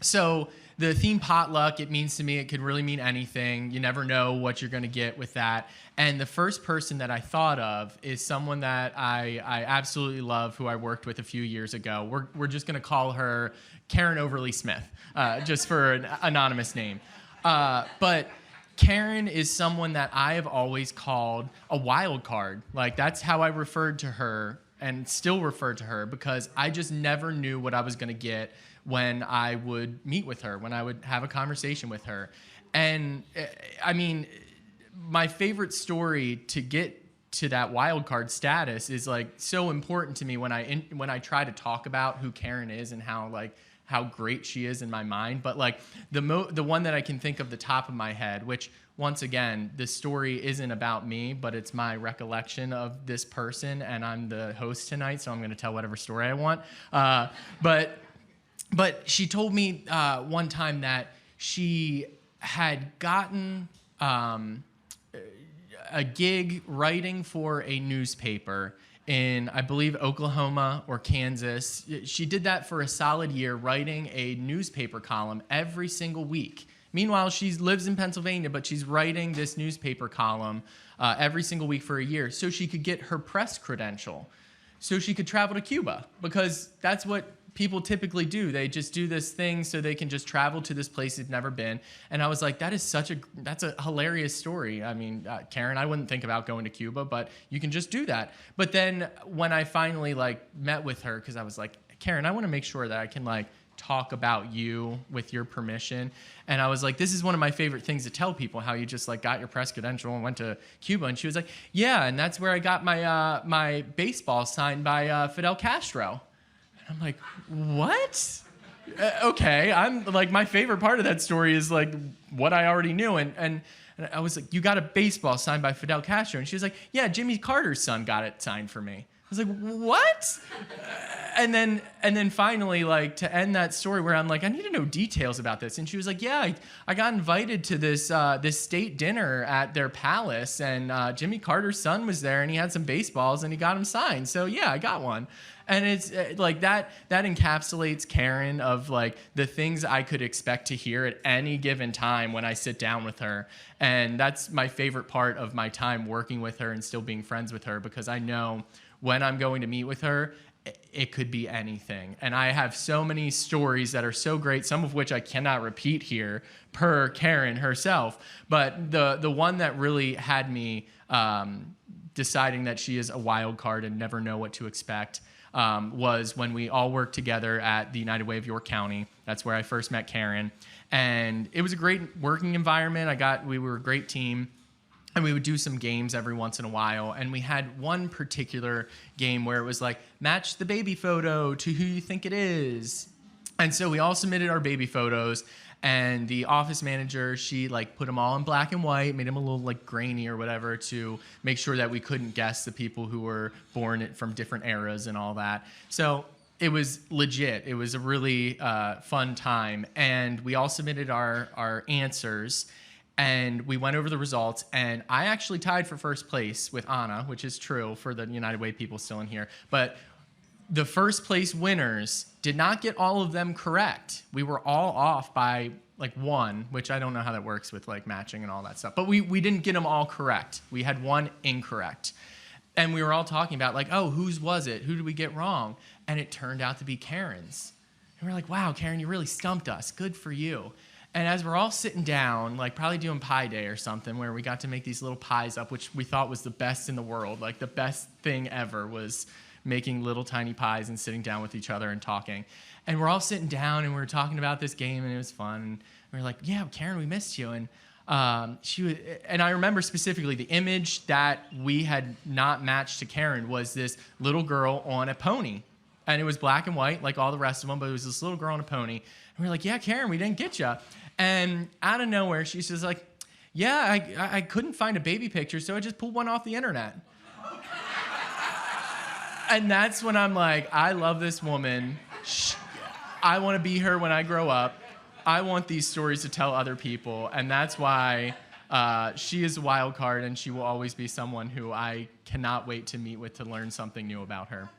So the theme potluck, it means to me, it could really mean anything. You never know what you're going to get with that. And the first person that I thought of is someone that I absolutely love, who I worked with a few years ago. We're just going to call her Karen Overly Smith, just for an anonymous name. But Karen is someone that I have always called a wild card. Like, that's how I referred to her and still refer to her, because I just never knew what I was going to get when I would meet with her, when I would have a conversation with her. And I mean, my favorite story to get to that wild card status is like so important to me when I try to talk about who Karen is and how great she is in my mind. But like the one that I can think of the top of my head, which once again, this story isn't about me, but it's my recollection of this person, and I'm the host tonight, so I'm going to tell whatever story I want. But she told me one time that she had gotten a gig writing for a newspaper in, I believe, Oklahoma or Kansas. She did that for a solid year, writing a newspaper column every single week. Meanwhile, she lives in Pennsylvania, but she's writing this newspaper column every single week for a year so she could get her press credential, so she could travel to Cuba, because that's what people typically do. They just do this thing so they can just travel to this place they've never been. And I was like, that's a hilarious story. I mean, Karen, I wouldn't think about going to Cuba, but you can just do that. But then when I finally met with her, because I was like, Karen, I want to make sure that I can talk about you with your permission. And I was like, this is one of my favorite things to tell people, how you just got your press credential and went to Cuba. And she was like, yeah, and that's where I got my my baseball signed by Fidel Castro. And I'm like, what? Okay, I'm like, my favorite part of that story is what I already knew. And I was like, you got a baseball signed by Fidel Castro? And she was like, yeah, Jimmy Carter's son got it signed for me. I was like, what? And then finally, to end that story where I'm like, I need to know details about this. And she was like, yeah, I got invited to this state dinner at their palace, and Jimmy Carter's son was there, and he had some baseballs, and he got them signed. So yeah, I got one. And it's that encapsulates Karen, of the things I could expect to hear at any given time when I sit down with her. And that's my favorite part of my time working with her and still being friends with her, because I know when I'm going to meet with her, it could be anything. And I have so many stories that are so great, some of which I cannot repeat here per Karen herself. But the one that really had me deciding that she is a wild card and never know what to expect was when we all worked together at the United Way of York County. That's where I first met Karen. And it was a great working environment. We were a great team. And we would do some games every once in a while. And we had one particular game where it was match the baby photo to who you think it is. And so we all submitted our baby photos. And the office manager, she put them all in black and white, made them a little grainy or whatever, to make sure that we couldn't guess the people who were born from different eras and all that. So it was legit. It was a really fun time. And we all submitted our answers. And we went over the results, and I actually tied for first place with Anna, which is true for the United Way people still in here. But the first place winners did not get all of them correct. We were all off by one, which I don't know how that works with matching and all that stuff. But we didn't get them all correct. We had one incorrect. And we were all talking about oh, whose was it? Who did we get wrong? And it turned out to be Karen's. And we're like, wow, Karen, you really stumped us. Good for you. And as we're all sitting down, probably doing pie day or something, where we got to make these little pies up, which we thought was the best in the world. The best thing ever was making little tiny pies and sitting down with each other and talking. And we're all sitting down, and we were talking about this game, and it was fun. And we were like, yeah, Karen, we missed you. And and I remember specifically the image that we had not matched to Karen was this little girl on a pony. And it was black and white, like all the rest of them, but it was this little girl on a pony. And we were like, yeah, Karen, we didn't get you. And out of nowhere, she's just like, yeah, I couldn't find a baby picture, so I just pulled one off the internet. And that's when I'm like, I love this woman. I want to be her when I grow up. I want these stories to tell other people. And that's why she is a wild card, and she will always be someone who I cannot wait to meet with to learn something new about her.